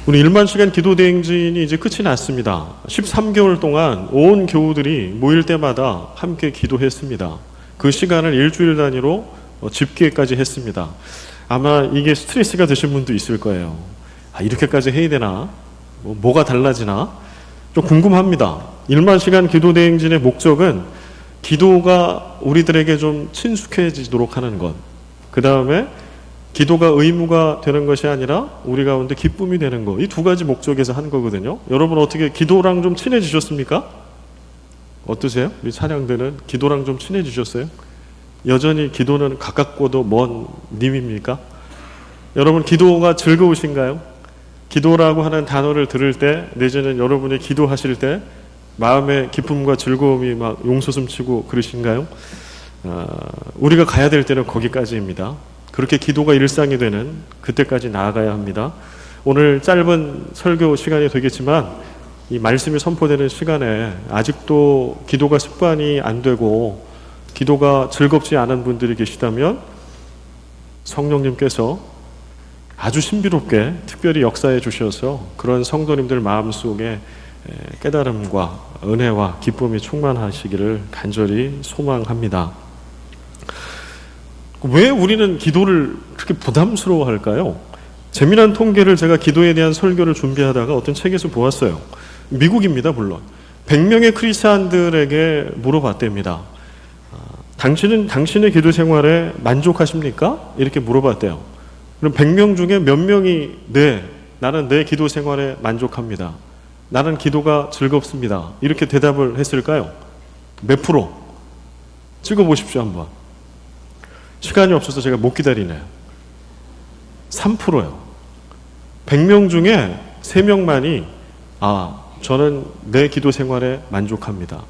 우리 1만 시간 기도 대행진이 이제 끝이 났습니다. 13개월 동안 온 교우들이 모일 때마다 함께 기도했습니다. 그 시간을 일주일 단위로 집계까지 했습니다. 아마 이게 스트레스가 되신 분도 있을 거예요. 이렇게까지 해야 되나? 뭐가 달라지나? 좀 궁금합니다. 1만 시간 기도 대행진의 목적은 기도가 우리들에게 좀 친숙해지도록 하는 것, 그 다음에 기도가 의무가 되는 것이 아니라 우리 가운데 기쁨이 되는 것, 이 두 가지 목적에서 한 거거든요. 여러분 어떻게 기도랑 좀 친해지셨습니까? 어떠세요? 우리 찬양들은 기도랑 좀 친해지셨어요? 여전히 기도는 가깝고도 먼 님입니까? 여러분 기도가 즐거우신가요? 기도라고 하는 단어를 들을 때, 내지는 여러분이 기도하실 때 마음의 기쁨과 즐거움이 막 용솟음치고 그러신가요? 우리가 가야 될 때는 거기까지입니다. 그렇게 기도가 일상이 되는 그때까지 나아가야 합니다. 오늘 짧은 설교 시간이 되겠지만 이 말씀이 선포되는 시간에 아직도 기도가 습관이 안 되고 기도가 즐겁지 않은 분들이 계시다면 성령님께서 아주 신비롭게 특별히 역사해 주셔서 그런 성도님들 마음속에 깨달음과 은혜와 기쁨이 충만하시기를 간절히 소망합니다. 왜 우리는 기도를 그렇게 부담스러워할까요? 재미난 통계를 제가 기도에 대한 설교를 준비하다가 어떤 책에서 보았어요. 미국입니다, 물론. 100명의 크리스찬들에게 물어봤답니다. 당신은 당신의 기도 생활에 만족하십니까? 이렇게 물어봤대요. 그럼 100명 중에 몇 명이 네, 나는 내 기도 생활에 만족합니다. 나는 기도가 즐겁습니다. 이렇게 대답을 했을까요? 몇 프로? 찍어보십시오, 한번. 시간이 없어서 제가 못 기다리네요. 3%요. 100명 중에 3명만이 저는 내 기도 생활에 만족합니다.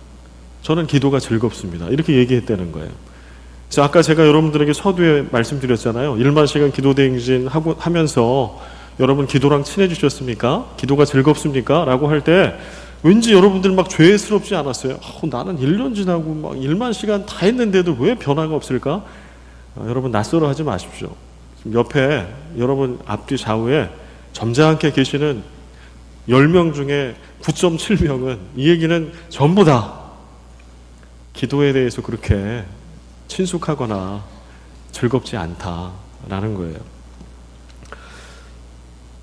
저는 기도가 즐겁습니다. 이렇게 얘기했다는 거예요. 그래서 아까 제가 여러분들에게 서두에 말씀드렸잖아요. 1만 시간 기도 대행진 하면서 여러분 기도랑 친해지셨습니까? 기도가 즐겁습니까? 라고 할 때 왠지 여러분들 막 죄스럽지 않았어요? 나는 1년 지나고 막 1만 시간 다 했는데도 왜 변화가 없을까? 여러분 낯설어 하지 마십시오. 옆에 여러분 앞뒤 좌우에 점잖게 계시는 10명 중에 9.7명은 이 얘기는 전부 다 기도에 대해서 그렇게 친숙하거나 즐겁지 않다라는 거예요.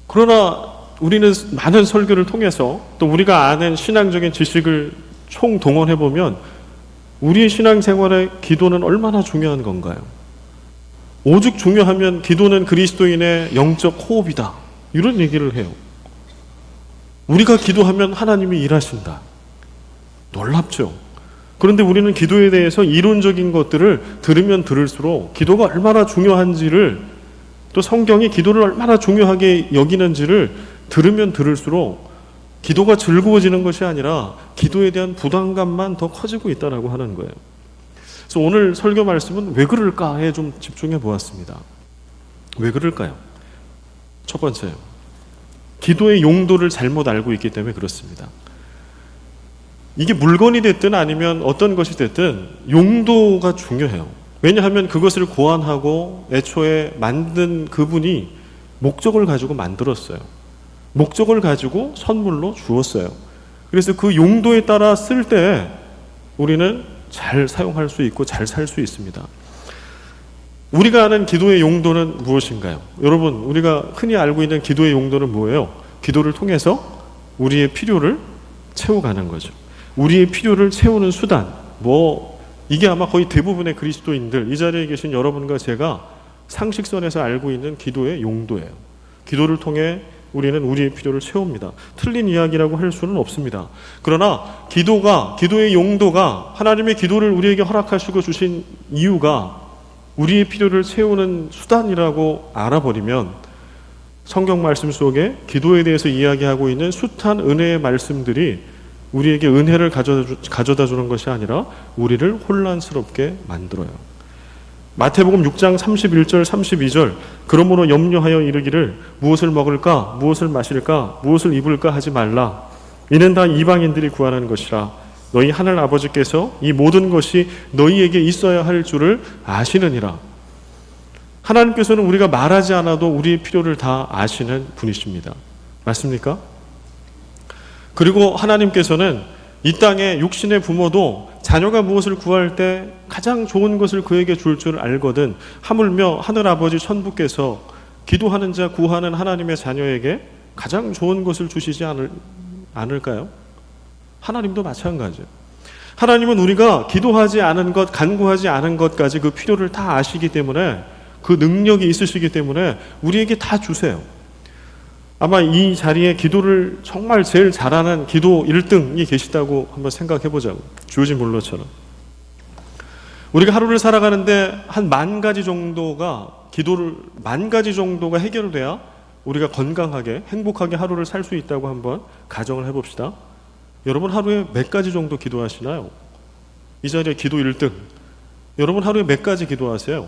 그러나 우리는 많은 설교를 통해서 또 우리가 아는 신앙적인 지식을 총동원해보면 우리의 신앙생활에 기도는 얼마나 중요한 건가요? 오죽 중요하면 기도는 그리스도인의 영적 호흡이다, 이런 얘기를 해요. 우리가 기도하면 하나님이 일하신다. 놀랍죠? 그런데 우리는 기도에 대해서 이론적인 것들을 들으면 들을수록 기도가 얼마나 중요한지를, 또 성경이 기도를 얼마나 중요하게 여기는지를 들으면 들을수록 기도가 즐거워지는 것이 아니라 기도에 대한 부담감만 더 커지고 있다고 하는 거예요. 그래서 오늘 설교 말씀은 왜 그럴까에 좀 집중해 보았습니다. 왜 그럴까요? 첫 번째요. 기도의 용도를 잘못 알고 있기 때문에 그렇습니다. 이게 물건이 됐든 아니면 어떤 것이 됐든 용도가 중요해요. 왜냐하면 그것을 고안하고 애초에 만든 그분이 목적을 가지고 만들었어요. 목적을 가지고 선물로 주었어요. 그래서 그 용도에 따라 쓸 때 우리는 잘 사용할 수 있고 잘 살 수 있습니다. 우리가 아는 기도의 용도는 무엇인가요? 여러분, 우리가 흔히 알고 있는 기도의 용도는 뭐예요? 기도를 통해서 우리의 필요를 채워가는 거죠. 우리의 필요를 채우는 수단, 이게 아마 거의 대부분의 그리스도인들, 이 자리에 계신 여러분과 제가 상식선에서 알고 있는 기도의 용도예요. 기도를 통해 우리는 우리의 필요를 채웁니다. 틀린 이야기라고 할 수는 없습니다. 그러나 기도의 용도가, 하나님의 기도를 우리에게 허락하시고 주신 이유가 우리의 필요를 채우는 수단이라고 알아버리면 성경 말씀 속에 기도에 대해서 이야기하고 있는 숱한 은혜의 말씀들이 우리에게 은혜를 가져다 주는 것이 아니라 우리를 혼란스럽게 만들어요. 마태복음 6장 31절 32절, 그러므로 염려하여 이르기를 무엇을 먹을까, 무엇을 마실까, 무엇을 입을까 하지 말라. 이는 다 이방인들이 구하는 것이라. 너희 하늘 아버지께서 이 모든 것이 너희에게 있어야 할 줄을 아시느니라. 하나님께서는 우리가 말하지 않아도 우리의 필요를 다 아시는 분이십니다. 맞습니까? 그리고 하나님께서는 이 땅의 육신의 부모도 자녀가 무엇을 구할 때 가장 좋은 것을 그에게 줄 줄 알거든 하물며 하늘아버지 천부께서 기도하는 자 구하는 하나님의 자녀에게 가장 좋은 것을 주시지 않을까요? 하나님도 마찬가지예요. 하나님은 우리가 기도하지 않은 것, 간구하지 않은 것까지 그 필요를 다 아시기 때문에, 그 능력이 있으시기 때문에 우리에게 다 주세요. 아마 이 자리에 기도를 정말 제일 잘하는 기도 1등이 계시다고 한번 생각해 보자고. 조지 물러처럼. 우리가 하루를 살아가는데 한 10,000가지 정도가 기도를 10,000가지 정도가 해결돼야 우리가 건강하게 행복하게 하루를 살 수 있다고 한번 가정을 해봅시다. 여러분 하루에 몇 가지 정도 기도하시나요? 이 자리에 기도 1등. 여러분 하루에 몇 가지 기도하세요?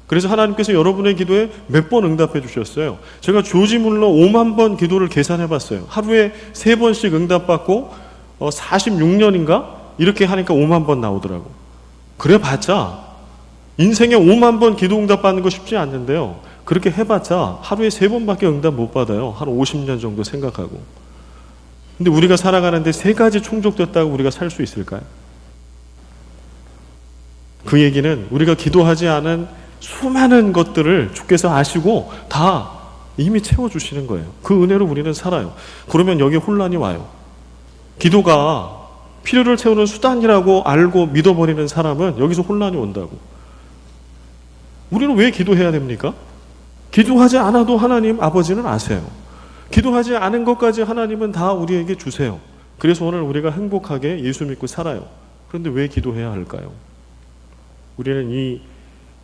그래서 하나님께서 여러분의 기도에 몇 번 응답해 주셨어요? 제가 조지 물러 5만 번 기도를 계산해 봤어요. 하루에 3번씩 응답받고 46년인가? 이렇게 하니까 5만 번 나오더라고. 그래 봤자 인생에 5만 번 기도 응답 받는 거 쉽지 않는데요. 그렇게 해봤자 하루에 3번밖에 응답 못 받아요. 한 50년 정도 생각하고. 근데 우리가 살아가는데 3가지 충족됐다고 우리가 살 수 있을까요? 그 얘기는 우리가 기도하지 않은 수많은 것들을 주께서 아시고 다 이미 채워주시는 거예요. 그 은혜로 우리는 살아요. 그러면 여기 혼란이 와요. 기도가 필요를 채우는 수단이라고 알고 믿어버리는 사람은 여기서 혼란이 온다고. 우리는 왜 기도해야 됩니까? 기도하지 않아도 하나님 아버지는 아세요. 기도하지 않은 것까지 하나님은 다 우리에게 주세요. 그래서 오늘 우리가 행복하게 예수 믿고 살아요. 그런데 왜 기도해야 할까요? 우리는 이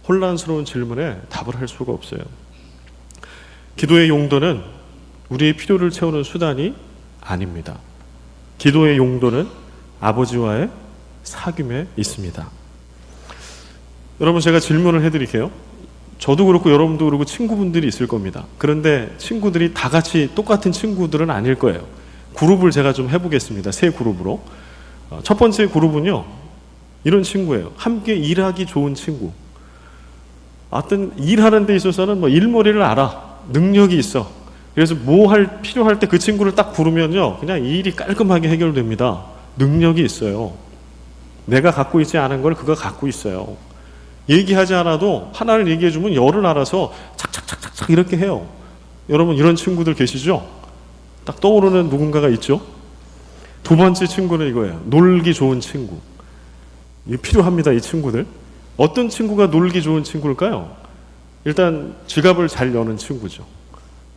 혼란스러운 질문에 답을 할 수가 없어요. 기도의 용도는 우리의 필요를 채우는 수단이 아닙니다. 기도의 용도는 아버지와의 사귐에 있습니다. 여러분 제가 질문을 해드릴게요. 저도 그렇고 여러분도 그렇고 친구분들이 있을 겁니다. 그런데 친구들이 다 같이 똑같은 친구들은 아닐 거예요. 그룹을 제가 좀 해보겠습니다. 세 그룹으로. 첫 번째 그룹은요, 이런 친구예요. 함께 일하기 좋은 친구. 어떤 일하는 데 있어서는 뭐 일머리를 알아. 능력이 있어. 그래서 필요할 때 그 친구를 딱 부르면요, 그냥 이 일이 깔끔하게 해결됩니다. 능력이 있어요. 내가 갖고 있지 않은 걸 그가 갖고 있어요. 얘기하지 않아도 하나를 얘기해주면 열을 알아서 착착착착착 이렇게 해요. 여러분 이런 친구들 계시죠? 딱 떠오르는 누군가가 있죠? 두 번째 친구는 이거예요. 놀기 좋은 친구. 이게 필요합니다, 이 친구들. 어떤 친구가 놀기 좋은 친구일까요? 일단 지갑을 잘 여는 친구죠.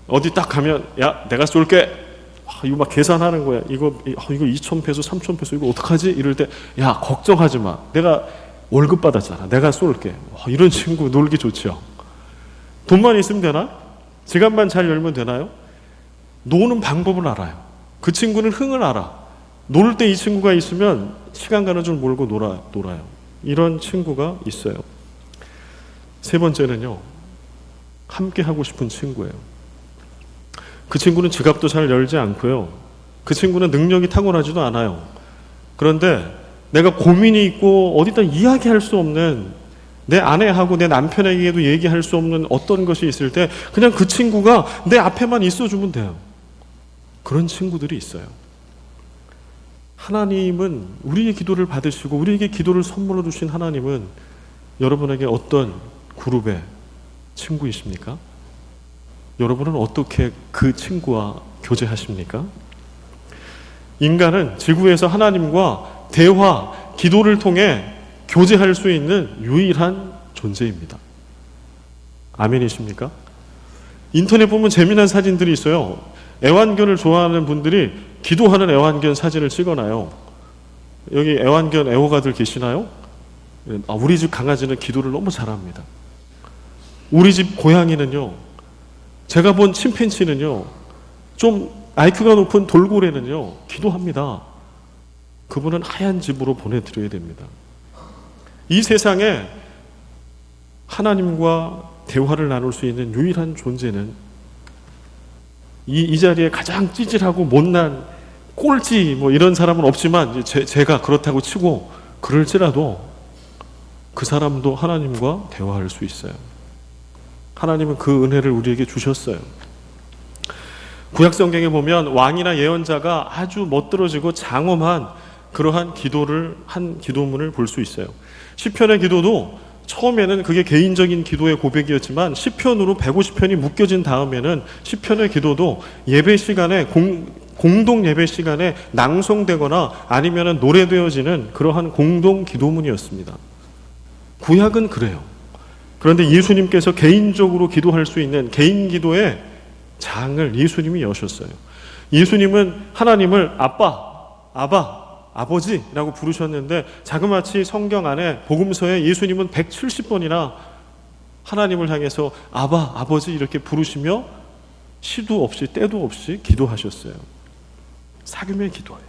어디 딱 가면 야 내가 쏠게. 이거 막 계산하는 거야. 이거 2,000페소 3,000페소 이거 어떡하지? 이럴 때 야 걱정하지 마. 내가 월급 받았잖아. 내가 쏠게. 이런 친구 놀기 좋죠. 돈만 있으면 되나? 지갑만 잘 열면 되나요? 노는 방법을 알아요. 그 친구는 흥을 알아. 놀 때 이 친구가 있으면 시간 가는 줄 모르고 놀아요. 이런 친구가 있어요. 세 번째는요, 함께 하고 싶은 친구예요. 그 친구는 지갑도 잘 열지 않고요. 그 친구는 능력이 탁월하지도 않아요. 그런데 내가 고민이 있고 어디다 이야기할 수 없는, 내 아내하고 내 남편에게도 얘기할 수 없는 어떤 것이 있을 때 그냥 그 친구가 내 앞에만 있어주면 돼요. 그런 친구들이 있어요. 하나님은 우리의 기도를 받으시고 우리에게 기도를 선물로 주신 하나님은 여러분에게 어떤 그룹의 친구이십니까? 여러분은 어떻게 그 친구와 교제하십니까? 인간은 지구에서 하나님과 대화, 기도를 통해 교제할 수 있는 유일한 존재입니다. 아멘이십니까? 인터넷 보면 재미난 사진들이 있어요. 애완견을 좋아하는 분들이 기도하는 애완견 사진을 찍어놔요. 여기 애완견 애호가들 계시나요? 우리 집 강아지는 기도를 너무 잘합니다. 우리 집 고양이는요, 제가 본 침팬지는요, 좀 IQ가 높은 돌고래는요, 기도합니다. 그분은 하얀 집으로 보내드려야 됩니다. 이 세상에 하나님과 대화를 나눌 수 있는 유일한 존재는 이 자리에 가장 찌질하고 못난 꼴찌 뭐 이런 사람은 없지만 제가 그렇다고 치고 그럴지라도 그 사람도 하나님과 대화할 수 있어요. 하나님은 그 은혜를 우리에게 주셨어요. 구약 성경에 보면 왕이나 예언자가 아주 멋들어지고 장엄한 그러한 기도를 한 기도문을 볼 수 있어요. 시편의 기도도 처음에는 그게 개인적인 기도의 고백이었지만 시편으로 150편이 묶여진 다음에는 시편의 기도도 예배 시간에 공동 예배 시간에 낭송되거나 아니면 노래되어지는 그러한 공동 기도문이었습니다. 구약은 그래요. 그런데 예수님께서 개인적으로 기도할 수 있는 개인 기도의 장을 예수님이 여셨어요. 예수님은 하나님을 아빠, 아바, 아버지라고 부르셨는데 자그마치 성경 안에 복음서에 예수님은 170번이나 하나님을 향해서 아바, 아버지 이렇게 부르시며 시도 없이 때도 없이 기도하셨어요. 사귐의 기도예요.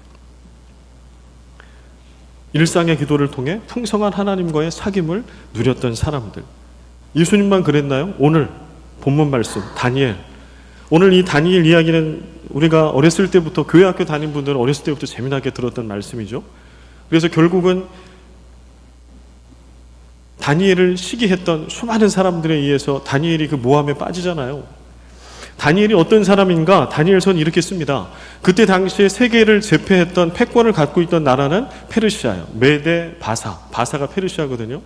일상의 기도를 통해 풍성한 하나님과의 사귐을 누렸던 사람들. 예수님만 그랬나요? 오늘 본문 말씀 다니엘. 오늘 이 다니엘 이야기는 우리가 어렸을 때부터 교회 학교 다닌 분들은 어렸을 때부터 재미나게 들었던 말씀이죠. 그래서 결국은 다니엘을 시기했던 수많은 사람들에 의해서 다니엘이 그 모함에 빠지잖아요. 다니엘이 어떤 사람인가? 다니엘서는 이렇게 씁니다. 그때 당시에 세계를 제패했던 패권을 갖고 있던 나라는 페르시아예요. 메데, 바사가 페르시아거든요.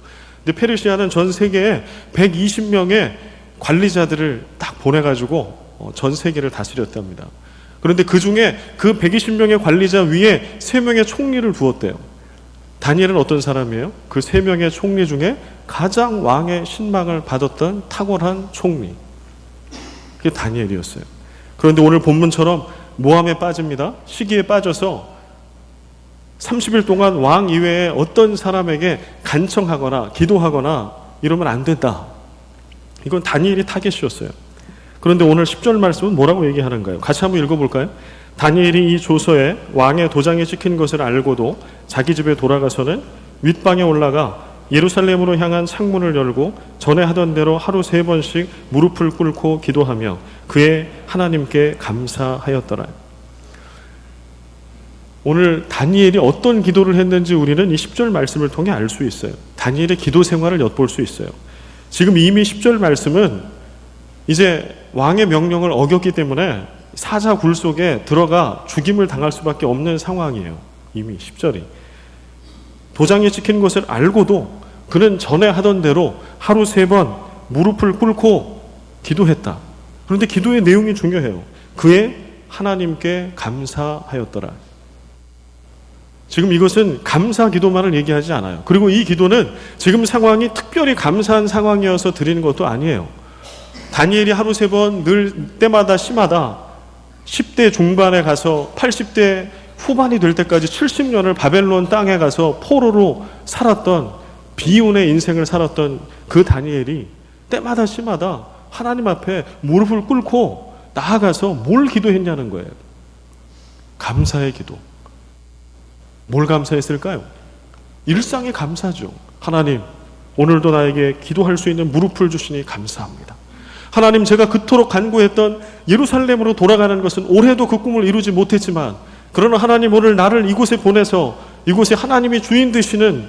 근데 페르시아는 전 세계에 120명의 관리자들을 딱 보내가지고 전 세계를 다스렸답니다. 그런데 그 중에 그 120명의 관리자 위에 3명의 총리를 두었대요. 다니엘은 어떤 사람이에요? 그 3명의 총리 중에 가장 왕의 신망을 받았던 탁월한 총리. 그게 다니엘이었어요. 그런데 오늘 본문처럼 모함에 빠집니다. 시기에 빠져서 30일 동안 왕 이외에 어떤 사람에게 간청하거나 기도하거나 이러면 안 된다. 이건 다니엘이 타겟이었어요. 그런데 오늘 10절 말씀은 뭐라고 얘기하는가요? 같이 한번 읽어볼까요? 다니엘이 이 조서에 왕의 도장이 찍힌 것을 알고도 자기 집에 돌아가서는 윗방에 올라가 예루살렘으로 향한 창문을 열고 전에 하던 대로 하루 3번씩 무릎을 꿇고 기도하며 그의 하나님께 감사하였더라. 오늘 다니엘이 어떤 기도를 했는지 우리는 이 10절 말씀을 통해 알 수 있어요. 다니엘의 기도 생활을 엿볼 수 있어요. 지금 이미 10절 말씀은 이제 왕의 명령을 어겼기 때문에 사자 굴 속에 들어가 죽임을 당할 수밖에 없는 상황이에요. 이미 10절이. 도장에 찍힌 것을 알고도 그는 전에 하던 대로 하루 3번 무릎을 꿇고 기도했다. 그런데 기도의 내용이 중요해요. 그의 하나님께 감사하였더라. 지금 이것은 감사 기도만을 얘기하지 않아요. 그리고 이 기도는 지금 상황이 특별히 감사한 상황이어서 드리는 것도 아니에요. 다니엘이 하루 3번 늘 때마다 심하다. 10대 중반에 가서 80대 후반이 될 때까지 70년을 바벨론 땅에 가서 포로로 살았던 비운의 인생을 살았던 그 다니엘이 때마다 심하다 하나님 앞에 무릎을 꿇고 나아가서 뭘 기도했냐는 거예요. 감사의 기도. 뭘 감사했을까요? 일상의 감사죠. 하나님, 오늘도 나에게 기도할 수 있는 무릎을 주시니 감사합니다. 하나님, 제가 그토록 간구했던 예루살렘으로 돌아가는 것은 올해도 그 꿈을 이루지 못했지만 그러나 하나님 오늘 나를 이곳에 보내서 이곳에 하나님이 주인 되시는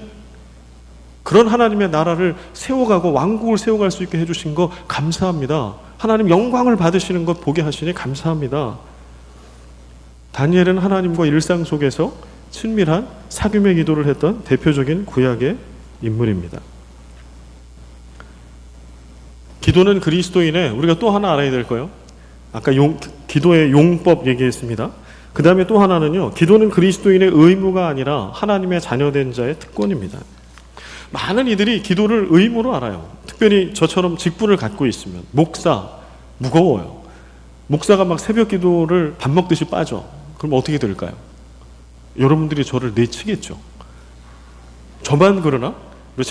그런 하나님의 나라를 세워가고 왕국을 세워갈 수 있게 해주신 거 감사합니다. 하나님 영광을 받으시는 것 보게 하시니 감사합니다. 다니엘은 하나님과 일상 속에서 친밀한 사귐의 기도를 했던 대표적인 구약의 인물입니다. 기도는 그리스도인의 우리가 또 하나 알아야 될 거예요. 아까 기도의 용법 얘기했습니다. 그 다음에 또 하나는요, 기도는 그리스도인의 의무가 아니라 하나님의 자녀된 자의 특권입니다. 많은 이들이 기도를 의무로 알아요. 특별히 저처럼 직분을 갖고 있으면. 목사, 무거워요. 목사가 막 새벽 기도를 밥 먹듯이 빠져. 그럼 어떻게 될까요? 여러분들이 저를 내치겠죠. 저만 그러나? 그리고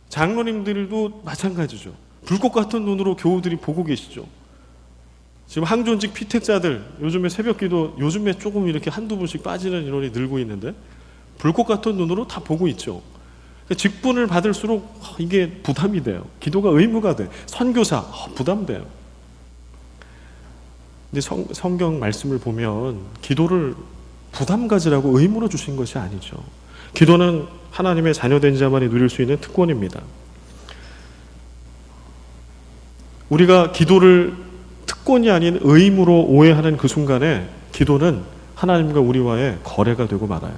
장로님들도 마찬가지죠. 불꽃 같은 눈으로 교우들이 보고 계시죠. 지금 항존직 피택자들 요즘에 새벽기도 요즘에 조금 이렇게 한두 분씩 빠지는 인원이 늘고 있는데 불꽃 같은 눈으로 다 보고 있죠. 직분을 받을수록 이게 부담이 돼요. 기도가 의무가 돼. 선교사 부담돼요. 근데 성경 말씀을 보면 기도를 부담 가지라고 의무로 주신 것이 아니죠. 기도는 하나님의 자녀된 자만이 누릴 수 있는 특권입니다. 우리가 기도를 특권이 아닌 의무로 오해하는 그 순간에 기도는 하나님과 우리와의 거래가 되고 말아요.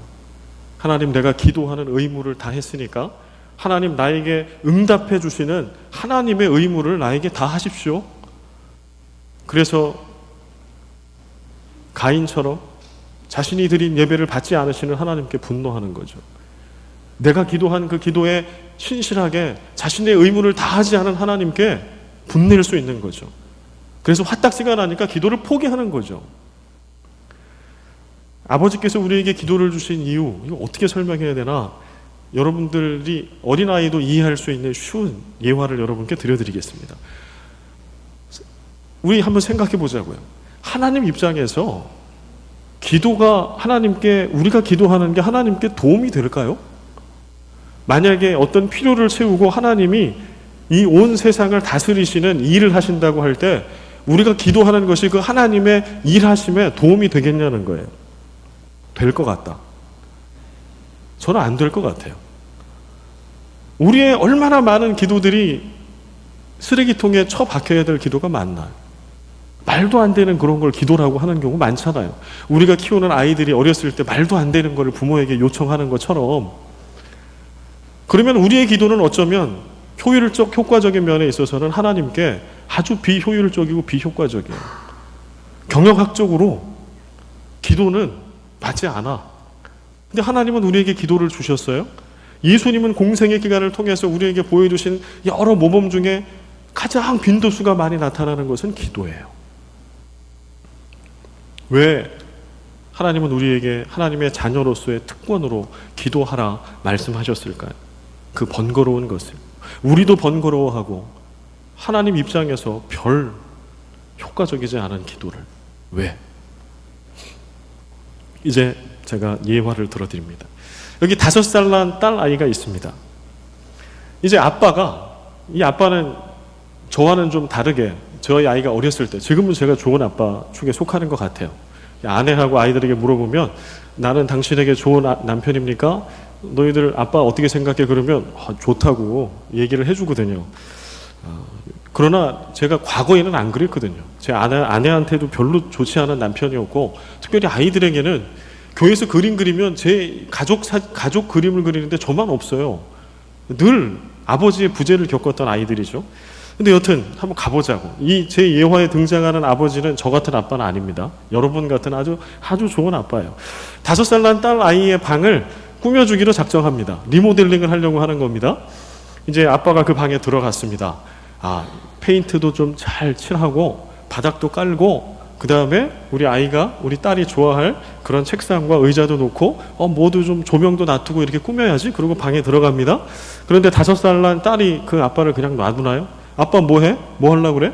하나님, 내가 기도하는 의무를 다 했으니까 하나님 나에게 응답해 주시는 하나님의 의무를 나에게 다 하십시오. 그래서 가인처럼 자신이 드린 예배를 받지 않으시는 하나님께 분노하는 거죠. 내가 기도한 그 기도에 신실하게 자신의 의무를 다하지 않은 하나님께 분낼 수 있는 거죠. 그래서 화딱지가 나니까 기도를 포기하는 거죠. 아버지께서 우리에게 기도를 주신 이유, 이거 어떻게 설명해야 되나? 여러분들이 어린아이도 이해할 수 있는 쉬운 예화를 여러분께 들려드리겠습니다. 우리 한번 생각해 보자고요. 하나님 입장에서 기도가 하나님께, 우리가 기도하는 게 하나님께 도움이 될까요? 만약에 어떤 필요를 채우고 하나님이 이 온 세상을 다스리시는 일을 하신다고 할 때 우리가 기도하는 것이 그 하나님의 일하심에 도움이 되겠냐는 거예요. 될 것 같다. 저는 안 될 것 같아요. 우리의 얼마나 많은 기도들이 쓰레기통에 처박혀야 될 기도가 많나요? 말도 안 되는 그런 걸 기도라고 하는 경우 많잖아요. 우리가 키우는 아이들이 어렸을 때 말도 안 되는 걸 부모에게 요청하는 것처럼, 그러면 우리의 기도는 어쩌면 효율적, 효과적인 면에 있어서는 하나님께 아주 비효율적이고 비효과적이에요. 경영학적으로 기도는 맞지 않아. 근데 하나님은 우리에게 기도를 주셨어요. 예수님은 공생의 기간을 통해서 우리에게 보여주신 여러 모범 중에 가장 빈도수가 많이 나타나는 것은 기도예요. 왜 하나님은 우리에게 하나님의 자녀로서의 특권으로 기도하라 말씀하셨을까요? 그 번거로운 것을. 우리도 번거로워하고 하나님 입장에서 별 효과적이지 않은 기도를. 왜? 이제 제가 예화를 들어드립니다. 여기 5살 난 딸 아이가 있습니다. 이제 이 아빠는 저와는 좀 다르게, 저희 아이가 어렸을 때, 지금은 제가 좋은 아빠 축에 속하는 것 같아요. 아내하고 아이들에게 물어보면 나는 당신에게 좋은 남편입니까? 너희들 아빠 어떻게 생각해? 그러면 좋다고 얘기를 해주거든요. 그러나 제가 과거에는 안 그랬거든요. 제 아내한테도 별로 좋지 않은 남편이었고, 특별히 아이들에게는 교회에서 그림 그리면 제 가족 그림을 그리는데 저만 없어요. 늘 아버지의 부재를 겪었던 아이들이죠. 근데 여튼 한번 가보자고. 이 제 예화에 등장하는 아버지는 저 같은 아빠는 아닙니다. 여러분 같은 아주 좋은 아빠예요. 5살 난 딸 아이의 방을 꾸며주기로 작정합니다. 리모델링을 하려고 하는 겁니다. 이제 아빠가 그 방에 들어갔습니다. 페인트도 좀 잘 칠하고 바닥도 깔고, 그 다음에 우리 딸이 좋아할 그런 책상과 의자도 놓고 모두 좀 조명도 놔두고 이렇게 꾸며야지. 그리고 방에 들어갑니다. 그런데 5살 난 딸이 그 아빠를 그냥 놔두나요? 아빠 뭐 해? 뭐 하려고 그래?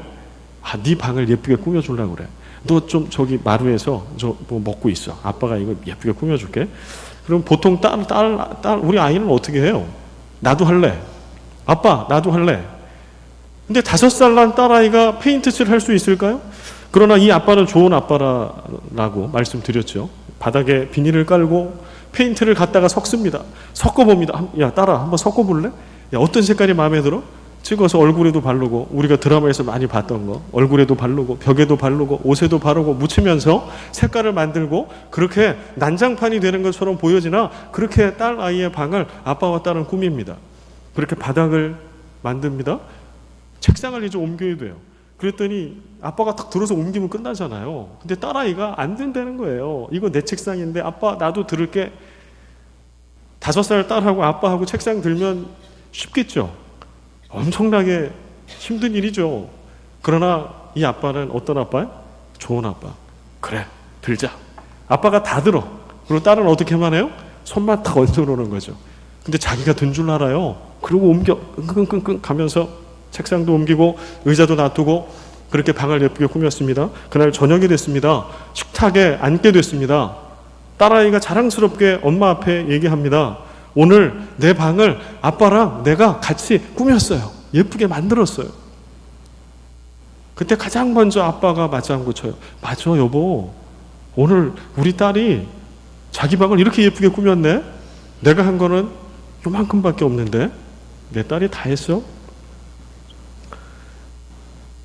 네 방을 예쁘게 꾸며주려고 그래. 너 좀 저기 마루에서 뭐 먹고 있어. 아빠가 이거 예쁘게 꾸며줄게. 그럼 보통 우리 아이는 어떻게 해요? 나도 할래. 아빠, 나도 할래. 근데 5살 난 딸아이가 페인트 칠 할 수 있을까요? 그러나 이 아빠는 좋은 아빠라고 말씀드렸죠. 바닥에 비닐을 깔고 페인트를 갖다가 섞습니다. 섞어봅니다. 야, 딸아, 한번 섞어볼래? 야, 어떤 색깔이 마음에 들어? 찍어서 얼굴에도 바르고, 우리가 드라마에서 많이 봤던 거, 얼굴에도 바르고 벽에도 바르고 옷에도 바르고 묻히면서 색깔을 만들고, 그렇게 난장판이 되는 것처럼 보여지나 그렇게 딸 아이의 방을 아빠와 딸은 꾸밉니다. 그렇게 바닥을 만듭니다. 책상을 이제 옮겨야 돼요. 그랬더니 아빠가 딱 들어서 옮기면 끝나잖아요. 근데 딸아이가 안 된다는 거예요. 이거 내 책상인데 아빠 나도 들을게. 5살 딸하고 아빠하고 책상 들면 쉽겠죠. 엄청나게 힘든 일이죠. 그러나 이 아빠는 어떤 아빠예요? 좋은 아빠. 그래, 들자. 아빠가 다 들어. 그리고 딸은 어떻게만 해요? 손만 탁 얹어놓는 거죠. 근데 자기가 든 줄 알아요. 그리고 옮겨 끙끙끙 가면서 책상도 옮기고 의자도 놔두고 그렇게 방을 예쁘게 꾸몄습니다. 그날 저녁이 됐습니다. 식탁에 앉게 됐습니다. 딸아이가 자랑스럽게 엄마 앞에 얘기합니다. 오늘 내 방을 아빠랑 내가 같이 꾸몄어요. 예쁘게 만들었어요. 그때 가장 먼저 아빠가 맞장구 쳐요. 맞아, 여보. 오늘 우리 딸이 자기 방을 이렇게 예쁘게 꾸몄네. 내가 한 거는 요만큼밖에 없는데 내 딸이 다 했어?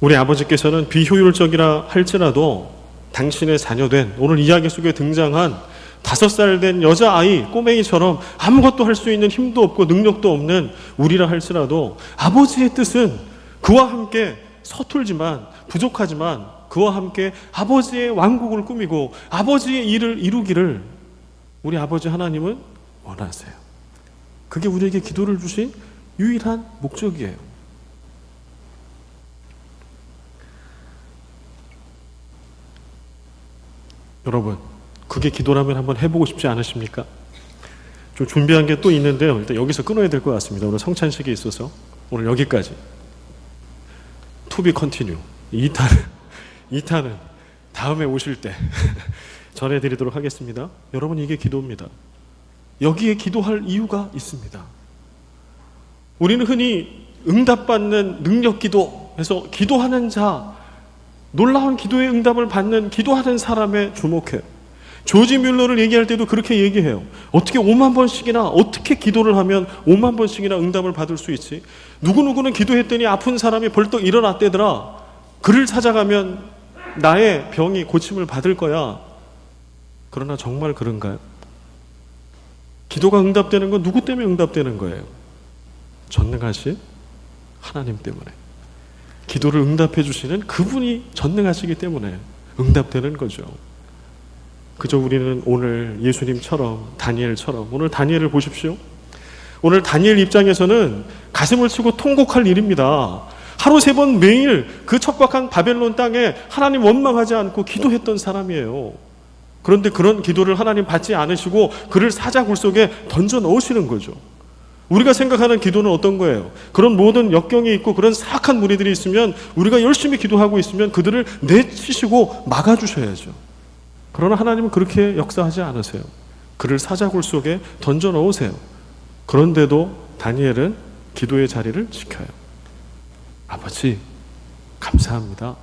우리 아버지께서는 비효율적이라 할지라도 당신의 자녀된 오늘 이야기 속에 등장한 5살 된 여자아이 꼬맹이처럼 아무것도 할 수 있는 힘도 없고 능력도 없는 우리라 할지라도 아버지의 뜻은 그와 함께 서툴지만 부족하지만 그와 함께 아버지의 왕국을 꾸미고 아버지의 일을 이루기를 우리 아버지 하나님은 원하세요. 그게 우리에게 기도를 주신 유일한 목적이에요. 여러분, 그게 기도라면 한번 해보고 싶지 않으십니까? 좀 준비한 게 또 있는데요. 일단 여기서 끊어야 될 것 같습니다. 오늘 성찬식이 있어서 오늘 여기까지. To be continue. 2탄은 다음에 오실 때 전해드리도록 하겠습니다. 여러분, 이게 기도입니다. 여기에 기도할 이유가 있습니다. 우리는 흔히 응답받는 능력 기도에서 기도하는 자, 놀라운 기도의 응답을 받는 기도하는 사람에 주목해요. 조지 뮬러를 얘기할 때도 그렇게 얘기해요. 어떻게 5만 번씩이나 어떻게 기도를 하면 5만 번씩이나 응답을 받을 수 있지? 누구누구는 기도했더니 아픈 사람이 벌떡 일어났대더라. 그를 찾아가면 나의 병이 고침을 받을 거야. 그러나 정말 그런가요? 기도가 응답되는 건 누구 때문에 응답되는 거예요? 전능하신 하나님 때문에. 기도를 응답해 주시는 그분이 전능하시기 때문에 응답되는 거죠. 그저 우리는 오늘 예수님처럼 다니엘처럼 오늘 다니엘을 보십시오. 오늘 다니엘 입장에서는 가슴을 치고 통곡할 일입니다. 하루 3번 매일 그 척박한 바벨론 땅에 하나님 원망하지 않고 기도했던 사람이에요. 그런데 그런 기도를 하나님 받지 않으시고 그를 사자굴 속에 던져 넣으시는 거죠. 우리가 생각하는 기도는 어떤 거예요? 그런 모든 역경이 있고 그런 사악한 무리들이 있으면 우리가 열심히 기도하고 있으면 그들을 내치시고 막아주셔야죠. 그러나 하나님은 그렇게 역사하지 않으세요. 그를 사자굴 속에 던져 넣으세요. 그런데도 다니엘은 기도의 자리를 지켜요. 아버지, 감사합니다.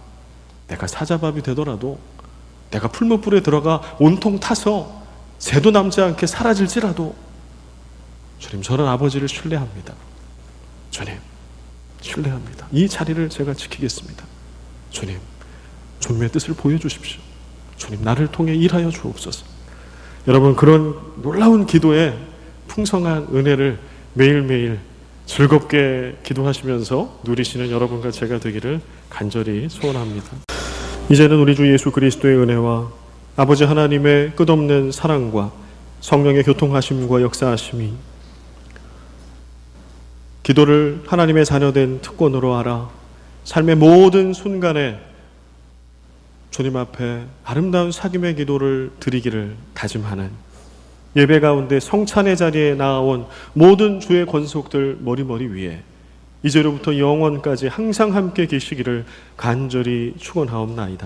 내가 사자밥이 되더라도, 내가 풀무불에 들어가 온통 타서 새도 남지 않게 사라질지라도 주님, 저는 아버지를 신뢰합니다. 주님, 신뢰합니다. 이 자리를 제가 지키겠습니다. 주님, 주님의 뜻을 보여주십시오. 주님, 나를 통해 일하여 주옵소서. 여러분, 그런 놀라운 기도에 풍성한 은혜를 매일매일 즐겁게 기도하시면서 누리시는 여러분과 제가 되기를 간절히 소원합니다. 이제는 우리 주 예수 그리스도의 은혜와 아버지 하나님의 끝없는 사랑과 성령의 교통하심과 역사하심이 기도를 하나님의 자녀된 특권으로 알아 삶의 모든 순간에 주님 앞에 아름다운 사귐의 기도를 드리기를 다짐하는 예배 가운데 성찬의 자리에 나아온 모든 주의 권속들 머리머리 위에 이제로부터 영원까지 항상 함께 계시기를 간절히 축원하옵나이다.